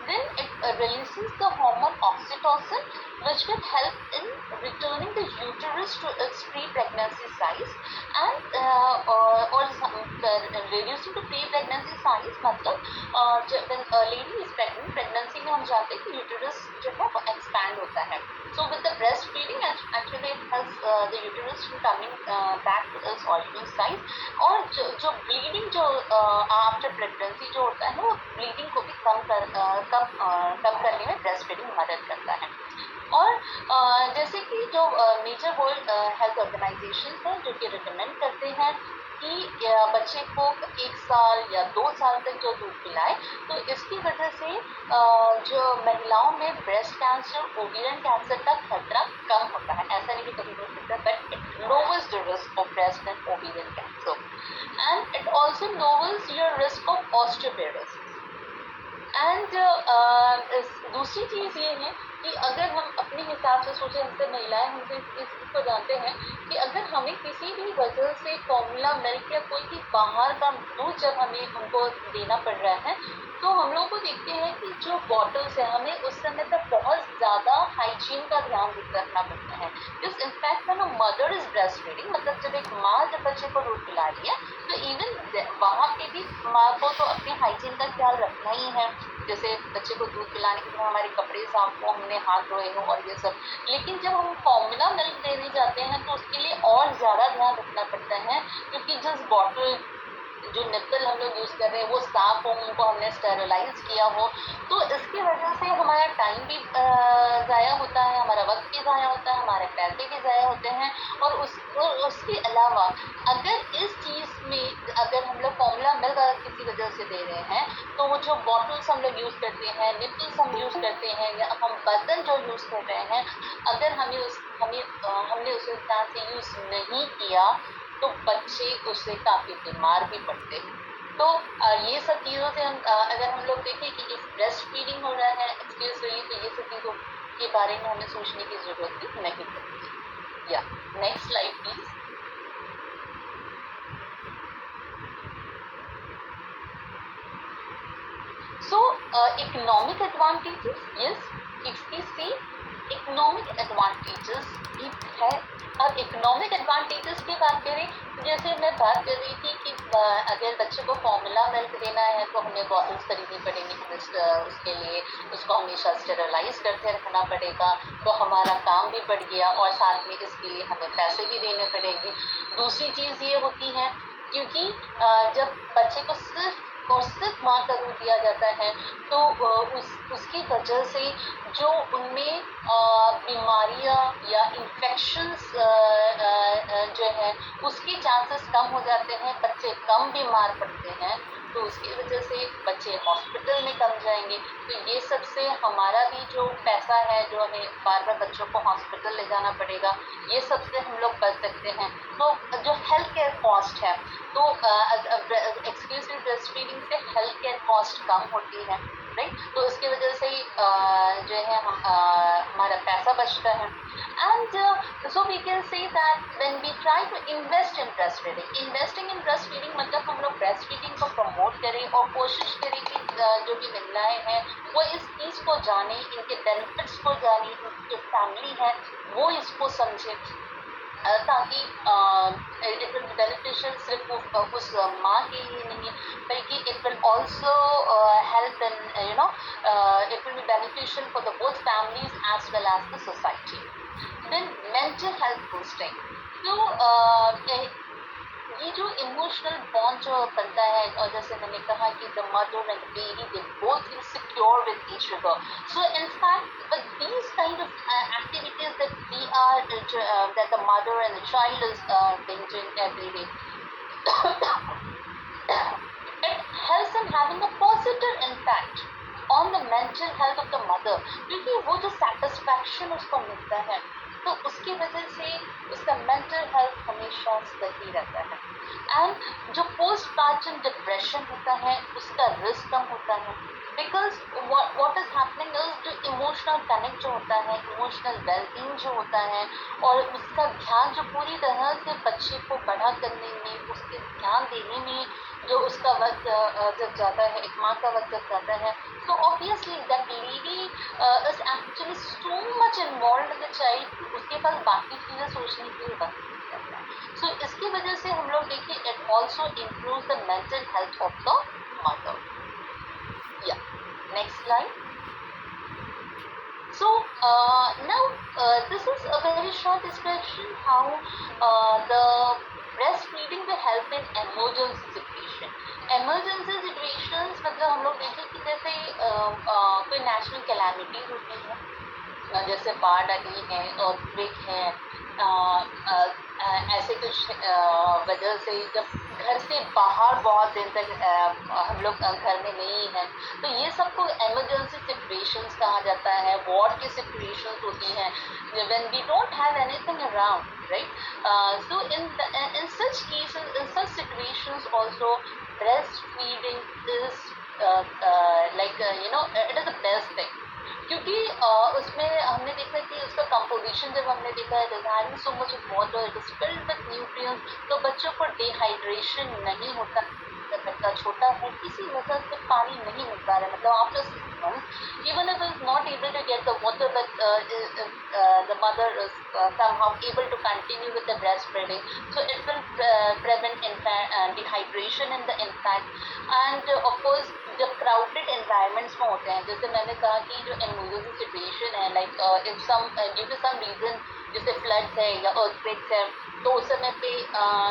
then it releases the hormone oxytocin, which will help in returning the uterus to its pre-pregnancy size, and reducing to pre-pregnancy size मतलब when a lady is pregnant, pregnancy में हम जानते हैं कि uterus जो है वो expand होता है, so with the breastfeeding actually it helps the uterus to coming back to its original size, और जो bleeding जो after pregnancy जो होता है वो bleeding को भी कम करने में ब्रेस्ट फीडिंग मदद करता है। और जैसे कि जो मेजर वर्ल्ड हेल्थ ऑर्गेनाइजेशन है जो कि रिकमेंड करते हैं कि बच्चे को 1 साल या 2 साल तक जो दूध पिलाए, तो इसकी वजह से जो महिलाओं में ब्रेस्ट कैंसर, ओवेरियन कैंसर का खतरा कम होता है। ऐसा नहीं कि कभी हो सकता, but it louvers the risk of breast and ovarian cancer, and it also louvers your risk of osteoporosis. And दूसरी चीज़ ये है कि अगर हम अपने हिसाब से सोचें, जैसे महिलाएं हमसे इसको जानते हैं कि अगर हमें किसी भी वजह से फॉर्मूला मिल्क या कोई भी बाहर का दूध जब हमें उनको देना पड़ रहा है, तो हम लोग को देखते हैं कि जो बॉटल्स है हमें उस समय तक बहुत ज़्यादा हाइजीन का ध्यान रखना पड़ता है। Because in fact when a mother is breast feeding, मतलब जब एक माँ जब बच्चे को दूध पिला रही है तो इवन वहाँ पे भी माँ को तो अपनी हाइजीन का ख्याल रखना ही है। जैसे बच्चे को दूध पिलाने के समय हमारे कपड़े साफ हो, हमने हाथ धोए हो और ये सब। लेकिन जब हम फॉर्मूला मिल्क देने जाते हैं तो उसके लिए और ज़्यादा ध्यान रखना पड़ता है, क्योंकि जिस बॉटल जो निप्पल हम लोग यूज़ कर रहे हैं वो साफ हो, उनको हमने स्टेरिलाइज किया हो। तो इसकी वजह से हमारा टाइम भी ज़ाया होता है, हमारा वक्त भी ज़ाया होता है, हमारे पैसे भी ज़ाया होते हैं। और उसके अलावा अगर इस चीज़ में अगर हम लोग फॉर्मूला मिल्क किसी वजह से दे रहे हैं तो वो जो बॉटल्स हम लोग यूज़ करते हैं, निप्पल्स हम यूज़ करते हैं, या हम बर्तन जो यूज़ कर रहे हैं, अगर हमने उस हिसाब से यूज़ नहीं किया तो बच्चे उससे काफ़ी बीमार भी पड़ते हैं। तो ये सब चीज़ों से हम अगर हम लोग देखें कि इस ब्रेस्ट फीडिंग हो रहा है एक्सक्लूसिवली, तो ये सब चीज़ों के बारे में हमें सोचने की ज़रूरत भी नहीं पड़ती। या next slide please. So economic advantages, yes इसकी इकोनॉमिक एडवांटेजेस भी है। अब इकोनॉमिक एडवांटेजेस की बात करें तो जैसे मैं बात कर रही थी कि अगर बच्चे को फॉर्मूला मिल्क देना है तो हमें बॉटल्स खरीदनी पड़ेंगी, उसके लिए उसको हमेशा स्टेरिलाइज करके रखना पड़ेगा, तो हमारा काम भी बढ़ गया और साथ में इसके लिए हमें पैसे भी देने पड़ेंगे। दूसरी चीज़ ये होती है क्योंकि जब बच्चे को सिर्फ और सिर्फ माँ का दूध दिया जाता है तो उसकी वजह से जो उनमें बीमारियाँ या इन्फेक्शंस जो है उसके चांसेस कम हो जाते हैं, बच्चे कम बीमार पड़ते हैं, तो उसकी वजह से बच्चे हॉस्पिटल में कम जाएंगे। तो ये सबसे हमारा भी जो पैसा है जो हमें बार बार बच्चों को हॉस्पिटल ले जाना पड़ेगा, ये सबसे हम लोग बच सकते हैं। तो जो हेल्थ केयर कॉस्ट है तो एक्सक्लूसिव ब्रेस्ट फीडिंग से हेल्थ केयर कॉस्ट कम होती है, राइट। तो इसकी वजह से जो है हमारा पैसा बचता है। And so we can say that when we try to invest in breast feeding, investing in breast feeding मतलब हम लोग ब्रेस्ट फीडिंग को प्रमोट करें और कोशिश करें कि जो भी महिलाएं हैं वो इस चीज़ को जाने, इनके बेनिफिट्स को जाने, इनकी फैमिली है वो इसको समझे, ताकि इट विल बेनिफिशियल सिर्फ उस माँ के लिए नहीं बल्कि it will also help in it will be beneficial for the both families as well as the society. Then mental health boosting, तो ये जो इमोशनल बॉन्ड जो बनता है, और जैसे मैंने कहा कि the mother and baby they both feel secure with each other. So in fact with these kind of activities that we are that the mother and the child is doing every day, it helps in having a positive impact on the mental health of the mother, क्योंकि वो जो satisfaction उसको मिलता है तो उसकी वजह से उसका मेंटल हेल्थ हमेशा सही रहता है। एंड जो पोस्ट पार्टम डिप्रेशन होता है उसका रिस्क कम होता है, because what is happening is जो इमोशनल कनेक्ट जो होता है, इमोशनल वेलबींग जो होता है और उसका ध्यान जो पूरी तरह से बच्चे को बड़ा करने में, उसके ध्यान देने में जो उसका वक्त जब जाता है, एक माँ का वक्त जब जाता है, तो obviously that lady is actually so much involve in the child, उसके पास बाकी चीज़ें सोचने के लिए वक्त नहीं रहता है। सो इसकी वजह से हम लोग देखिए it also improve the mental health of the mother. या next slide. So now this is a very short description how the breastfeeding will help in emergency situation. Emergency situations मतलब हम लोग देखें कि जैसे कोई नेशनल कैलामिटी होती है, जैसे बाढ़ आ गई है, अर्थक्वेक है, ऐसे कुछ वजह से जब घर से बाहर बहुत दिन तक हम लोग घर में नहीं हैं, तो ये सबको इमरजेंसी सिचुएशंस कहा जाता है, वार्ड की सिचुएशंस होती हैं when we don't have anything around, right. So in such cases, in such situations also breast feeding is like it is the best thing, क्योंकि उसमें हमने देखा कि उसका कंपोजिशन जब हमने देखा है having so much water, it is filled with nutrients, तो बच्चों को डिहाइड्रेशन नहीं होता, बच्चा छोटा है, किसी वजह से पानी नहीं मिल पा रहा है, मतलब after 6 months, even if is not able to get the water, but the mother is somehow able to continue with the breastfeeding, so it will prevent dehydration in the infant. And of course जब crowded environments में होते हैं, जैसे मैंने कहा कि जो emergency situation है, like if some due to some reason, जैसे फ्लड्स है या अर्थक्वेक्स है, तो उस समय पे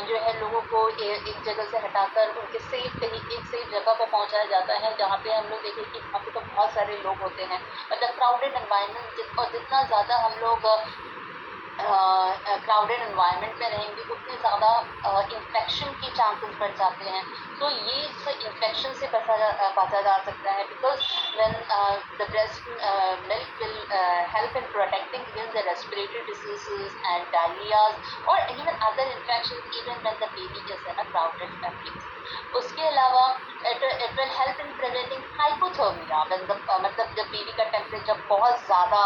जो है लोगों को एक जगह से हटाकर उनके सेफ कहीं एक सेफ जगह पे पहुंचाया जाता है, जहाँ पे हम लोग देखें कि वहाँ पे तो बहुत सारे लोग होते हैं, मतलब क्राउडेड एनवायरनमेंट, और जितना ज़्यादा हम लोग क्राउडेड एनवायरनमेंट में रहेंगे उतने ज़्यादा इन्फेक्शन की चांसेस बढ़ जाते हैं। तो ये इससे इन्फेक्शन से बचा जा सकता है, because when the breast milk will help in protecting against the respiratory diseases and diarrhoeas और even other infection even when the baby is in a crowded family. उसके अलावा it will help in preventing hypothermia, मतलब जब baby का temperature बहुत ज़्यादा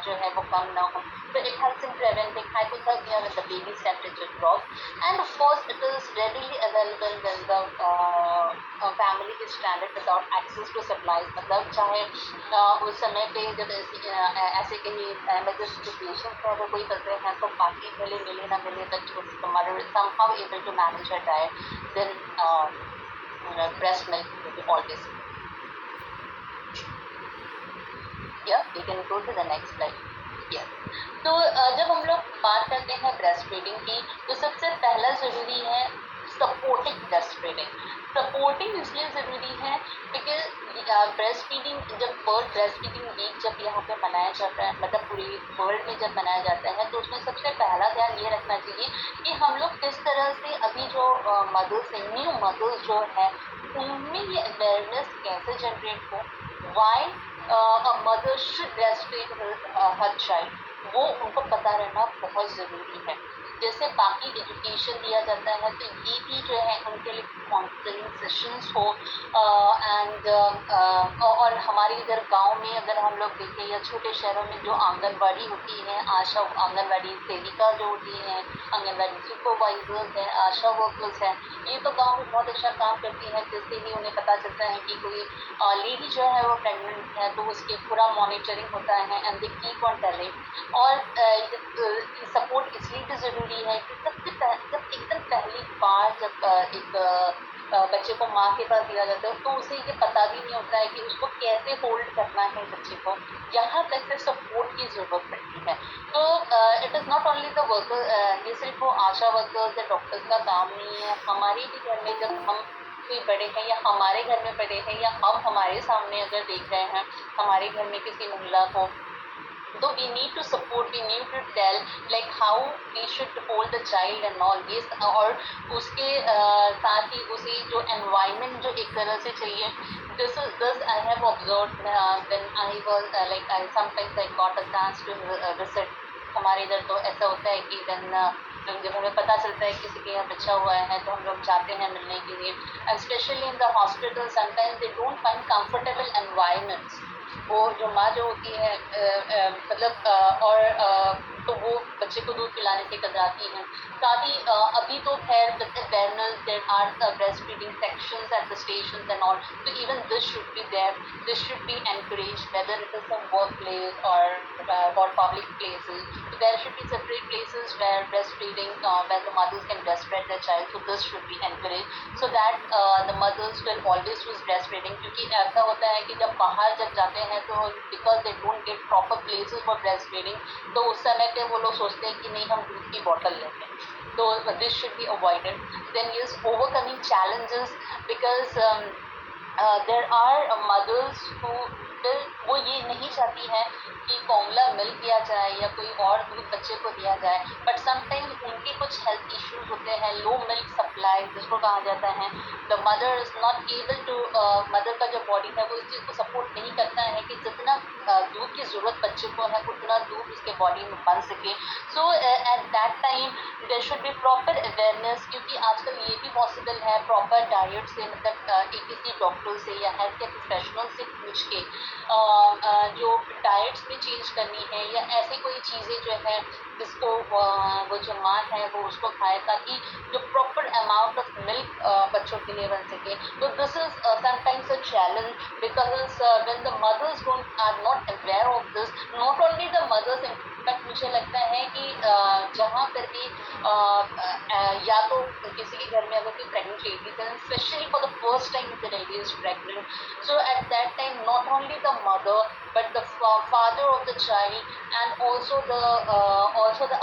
जो है वो कम ना हो, so it helps in preventing hypothermia when the baby's temperature drops. And of course it is readily available when the family is stranded without access to supplies, मतलब चाहे उस समय पे जब ऐसे कहीं emergency situations में अगर कोई फंसे हैं तो बाकी मिले ना मिले, but the mother is somehow able to manage her diet, then breast milk will be always. Yeah, we can go to the next slide. Yes. तो जब हम लोग बात करते हैं ब्रेस्ट फीडिंग की, तो सबसे पहला ज़रूरी है सपोर्टिंग ब्रेस्ट फीडिंग। सपोर्टिंग इसलिए ज़रूरी है बिकॉज ब्रेस्ट फीडिंग, जब वर्ल्ड ब्रेस्ट फीडिंग वीक जब यहाँ पे मनाया जाता है, मतलब पूरी वर्ल्ड में जब मनाया जाता है, तो उसमें सबसे पहला ध्यान ये रखना चाहिए कि हम लोग किस तरह से अभी जो मदर्स हैं, न्यू मदर्स जो है, उनमें ये अवेयरनेस कैसे जनरेट हो, Y a mother should breastfeed her child, वो उनको पता रहना बहुत ज़रूरी है। जैसे बाकी एजुकेशन दिया जाता है, तो ये भी जो है उनके लिए काउंसलिंग सेशंस हो, एंड और हमारे इधर गांव में अगर हम लोग देखें या छोटे शहरों में जो आंगनबाड़ी होती है, आशा आंगनबाड़ी सेविका जो होती हैं, आंगनबाड़ी सुपरवाइजर्स हैं, आशा वर्कर्स हैं, ये तो गांव में बहुत अच्छा काम करती हैं, जिससे भी उन्हें पता चलता है कि कोई लेडी जो है वो प्रेग्नेंट है, तो उसकी पूरा मॉनिटरिंग होता है and they keep on telling. और सपोर्ट इसलिए भी ज़रूरी है कि जब एकदम पहली बार जब एक बच्चे को माँ के पास दिया जाता है, तो उसे ये पता भी नहीं होता है कि उसको कैसे होल्ड करना है बच्चे को, यहाँ तक से सपोर्ट की ज़रूरत पड़ती है। तो it is not only the worker, ये सिर्फ वो आशा वर्कर्स या डॉक्टर्स का काम नहीं है, हमारे भी घर में जब हम कोई बड़े हैं या हमारे घर में बड़े हैं या हम हमारे सामने अगर देख रहे हैं हमारे घर में किसी महिला को, तो we need to support, we need to tell like how we should hold the child and all this, और उसके साथ ही उसी जो environment जो एक तरह से चाहिए, this I have observed when I was like I sometimes I got a chance to visit, हमारे इधर तो ऐसा होता है कि जब हमें पता चलता है किसी के यहाँ बच्चा हुआ है तो हम लोग जाते हैं मिलने के लिए, and especially in the hospital sometimes they don't find comfortable environments, वो जो माँ जो होती है मतलब और तो वो बच्चे को दूध पिलाने से कतराती हैं। साथ ही अभी तो खैर awareness, there are breast feeding sections at the stations and all, तो even this should be there, this should be encouraged whether it is some work place और public places, so there should be separate places where breastfeeding, where the mothers can breastfeed their child, so this should be encouraged so that the mothers will always use breastfeeding, क्योंकि ऐसा होता है कि जब बाहर जब जाते हैं तो because they don't get proper places for breastfeeding, तो उस समय पे वो लोग सोचते हैं कि नहीं हम दूध की बोतल लेते हैं, तो this should be avoided. Then yes, overcoming challenges because there are mothers who वो ये नहीं चाहती हैं कि फॉर्मूला मिल्क दिया जाए या कोई और दूध बच्चे को दिया जाए, बट समटाइम्स उनके कुछ हेल्थ इश्यूज होते हैं, लो मिल्क सप्लाई जिसको कहा जाता है, the mother is not able to, mother का जो बॉडी है वो इस चीज़ को सपोर्ट नहीं करता है कि जितना दूध की ज़रूरत बच्चे को है उतना दूध उसके बॉडी में बन सके। So at that time there should be proper awareness, क्योंकि आजकल ये भी पॉसिबल है प्रॉपर डाइट से, मतलब किसी डॉक्टर से या हेल्थ केयर प्रोफेशनल से पूछ के जो डाइट्स में चेंज करनी है या ऐसी कोई चीज़ें जो है जिसको वो जो माँ है वो उसको खाए ताकि जो प्रॉपर अमाउंट ऑफ मिल्क बच्चों के लिए बन सके. तो this is sometimes a challenge because when the mothers are not aware of this, not only the mothers, but मुझे लगता है कि जहाँ पर भी या तो किसी के घर में अगर कोई प्रेग्नेंट लेडीज है, specially for the first time the lady is pregnant, so at that time not only the mother but the father of the child and also the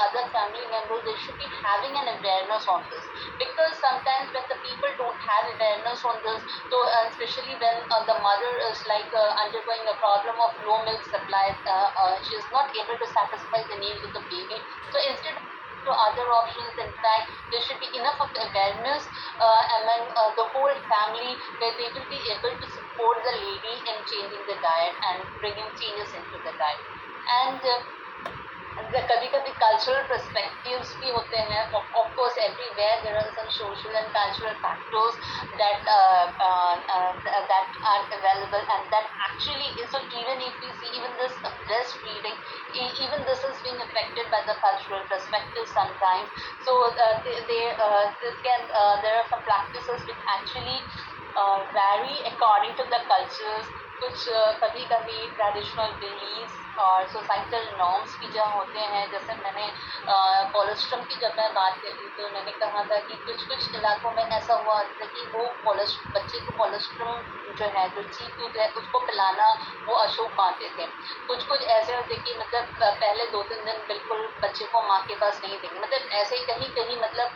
other family members, they should be having an awareness on this, because sometimes when the people don't have awareness on this, so especially when the mother is like undergoing a problem of low milk supply, she is not able to satisfy the needs of the baby, so instead to other options, in fact there should be enough of awareness among the whole family where they will be able to support the lady in changing the diet and bringing changes into the diet. And कभी कभी cultural perspectives भी होते हैं. Of course everywhere there are some social and cultural factors that are available, and that actually is, so even if we see even this breastfeeding, even this is being affected by the cultural perspective sometimes. So there are some practices which actually vary according to the cultures. कुछ कभी कभी traditional beliefs और societal norms भी जहाँ होते हैं, जैसे मैंने कोलेस्ट्रम की जब मैं बात करी तो मैंने कहा था कि कुछ इलाकों में ऐसा हुआ था कि वो बच्चे को कोलेस्ट्रम जो है, जो चीप दूध है, उसको पिलाना वो अशुभ मानते थे. कुछ ऐसे होते कि मतलब पहले 2-3 दिन बिल्कुल बच्चे को माँ के पास नहीं देंगे, मतलब ऐसे कहीं मतलब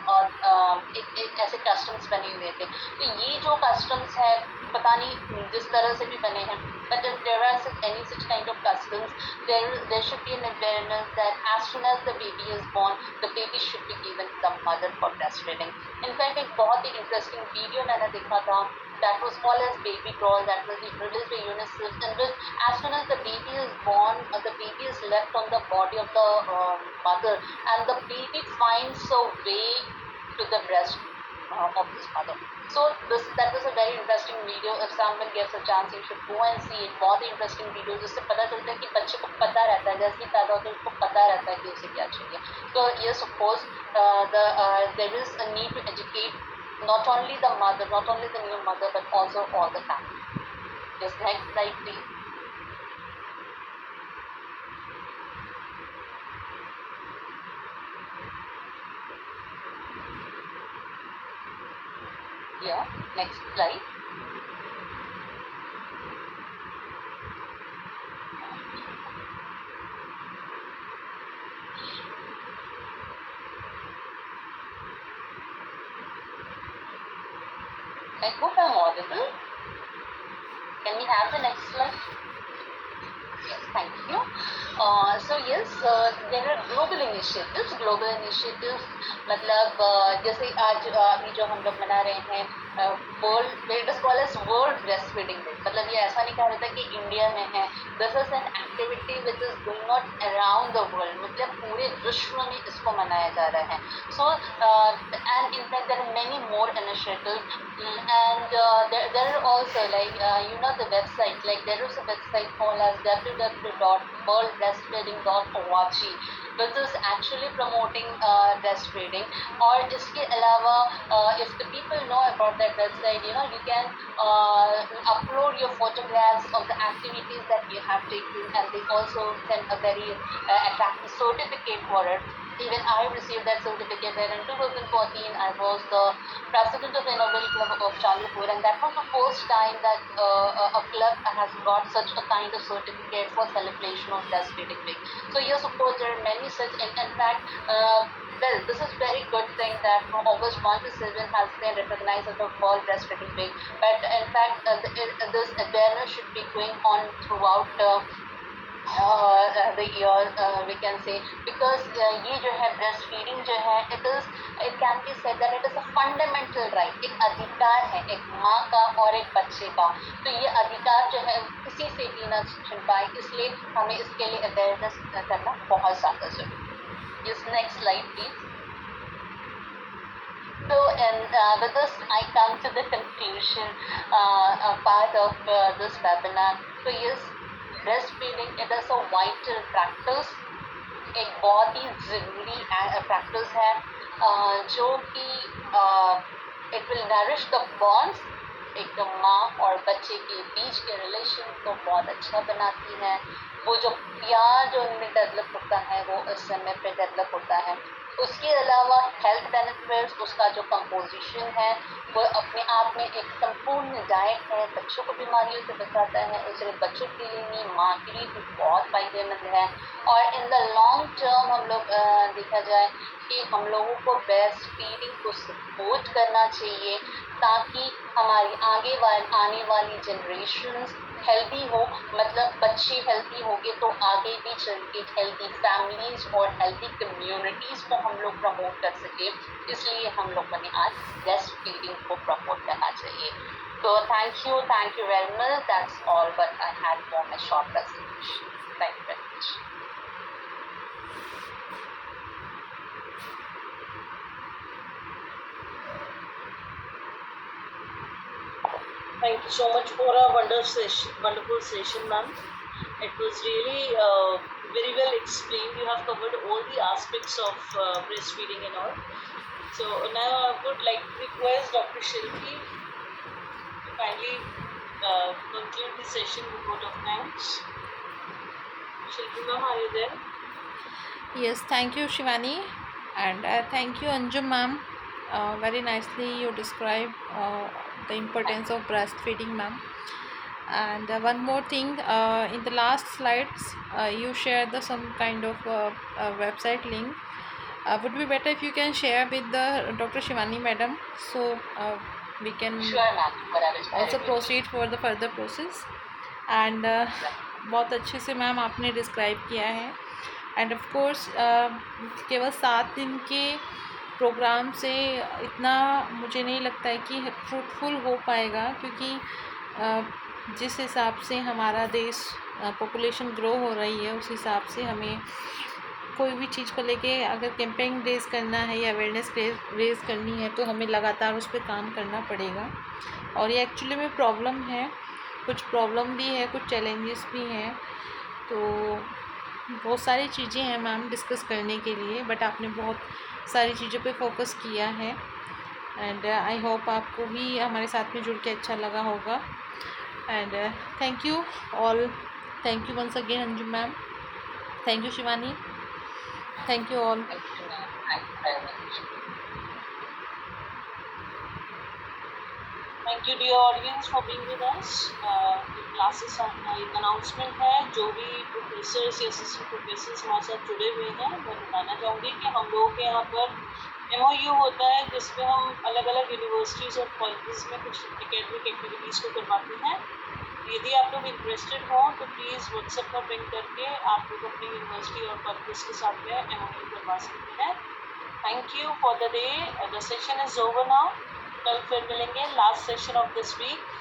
एक ऐसे कस्टम्स बने हुए थे. तो ये जो कस्टम्स है पता नहीं जिस तरह से भी बने हैं, but if there are any such kind of customs, there should be an awareness that as soon as the baby is born, the baby should be given to the mother for breastfeeding. In fact, एक बहुत ही interesting video मैंने देखा था, that was called as baby doll, that was released by UNICEF, in which as soon as the baby is born, the baby is left on the body of the mother, and the baby finds a way to the breast of his mother. So that was a very interesting video. If someone gets a chance, you should go and see it. बहुत ही interesting video जिससे पता चलता है कि बच्चे को पता रहता है, जैसे ही पैदा होता है उसको पता रहता है कि उसे क्या चाहिए. So yes, of course, there is a need to educate not only the mother, not only the new mother, but also all the family. Just next slide, please. Yeah, next slide. I hope I'm audible. Can we have the next slide? Yes, thank you. So yes, there are global initiatives. Global initiatives मतलब जैसे आज अभी जो हम लोग मना रहे हैं world, it is called as world breast feeding day. मतलब ये ऐसा नहीं कहा जाता कि इंडिया में है. This is an activity which is going on around the world, मतलब पूरे विश्व में इसको मनाया जा रहा है. So and in fact there are many more initiatives and there are also like the website, like there is a website called as www.worldbreastfeeding.org, which is actually promoting breastfeeding. और इसके अलावा if the people know about that website, you can upload your photographs of the activities that you have taken, and they also send a very attractive certificate for it. Even I received that certificate where in 2014 I was the president of the inaugural club of Chandipur, and that was the first time that a club has got such a kind of certificate for celebration of breastfeeding week. So yes, of course there are many such, in fact well, this is very good thing that from August 1 to 7 has been recognized as the World Breastfeeding Week. But in fact, this awareness should be going on throughout the year, we can say, because ये जो है breastfeeding जो है, it can be said that it is a fundamental right. एक अधिकार है एक माँ का और एक बच्चे का. तो ये अधिकार जो है किसी से भी ना छीन पाए, इसलिए हमें इसके लिए अवेयरनेस करना बहुत ज़्यादा जरूरी है. Yes, next slide please. So, and with this I come to the conclusion part of this webinar. So yes, breast feeding it is a vital practice, एक बहुत ही ज़रूरी प्रैक्टिस है जो कि it will nourish the bonds, एक माँ और बच्चे के बीच के रिलेशन को बहुत अच्छा बनाती है। वो जो प्यार जो उनमें डेवलप होता है वो इस समय पे डेवलप होता है। उसके अलावा हेल्थ बेनिफिट्स, उसका जो कंपोजिशन है वो अपने आप में एक संपूर्ण डाइट है, बच्चों को बीमारियों से बचाता है, और सिर्फ बच्चों के लिए नहीं, माँ के लिए भी बहुत फायदेमंद है। और इन द लॉन्ग टर्म हम लोग देखा जाए कि हम लोगों को ब्रेस्ट फीडिंग को सपोर्ट करना चाहिए ताकि हमारी आने वाली जनरेशन्स हेल्दी हो, मतलब बच्चे हेल्दी होंगे तो आगे भी चल के हेल्दी फैमिलीज और हेल्दी कम्युनिटीज़ को हम लोग प्रमोट कर सके। इसलिए हम लोगों ने आज ब्रेस्ट फीडिंग को प्रमोट करना चाहिए। तो thank you very much, that's all what I had for my short presentation. Thank you very much. Thank you so much for a wonderful session, ma'am. It was really very well explained. You have covered all the aspects of breastfeeding and all. So now I would like to request Dr. Shilpi to kindly conclude the session with vote of thanks. Shilpi ma'am, are you there? Yes, thank you, Shivani, and thank you, Anjum ma'am. Very nicely you described the importance of breastfeeding, ma'am. And one more thing, in the last slides, you shared some kind of website link. Would be better if you can share with the Dr. Shivani madam, so we can Sure, ma'am. also proceed for the further process. And बहुत अच्छे से ma'am आपने describe किया है। End of course केवल 7 दिन के programme से इतना मुझे नहीं लगता है कि फ्रूटफुल हो पाएगा, क्योंकि जिस हिसाब से हमारा देश पॉपुलेशन ग्रो हो रही है उस हिसाब से हमें कोई भी चीज़ को लेके अगर कैंपेन रेज करना है या अवेयरनेस रेज करनी है तो हमें लगातार उस पर काम करना पड़ेगा। और ये एक्चुअली में प्रॉब्लम है, कुछ प्रॉब्लम भी है, कुछ चैलेंजेस भी हैं, तो बहुत सारी चीज़ें हैं मैम डिस्कस करने के लिए, बट आपने बहुत सारी चीज़ों पे फोकस किया है। एंड आई होप आपको भी हमारे साथ में जुड़ के अच्छा लगा होगा। And thank you all, thank you once again Anjum ma'am, thank you Shivani, thank you all. Thank you dear audience for being with us. Classes एक अनाउंसमेंट है, जो भी प्रोफेसर्स या असिस्टेंट प्रोफेसर्स हमारे साथ जुड़े हुए हैं मैं बताना चाहूँगी कि हम लोगों के यहाँ पर MOU होता है जिसमें हम अलग अलग यूनिवर्सिटीज़ और कॉलेजेस में कुछ एकेडमिक एक्टिविटीज़ को करवाते हैं। यदि आप लोग इंटरेस्टेड हों तो प्लीज़ व्हाट्सएप पर पिंग करके आप लोग अपनी यूनिवर्सिटी और कॉलेज के साथ में MOU करवा सकते हैं। Thank you for the day, the session is over now. कल फिर मिलेंगे last session of this week.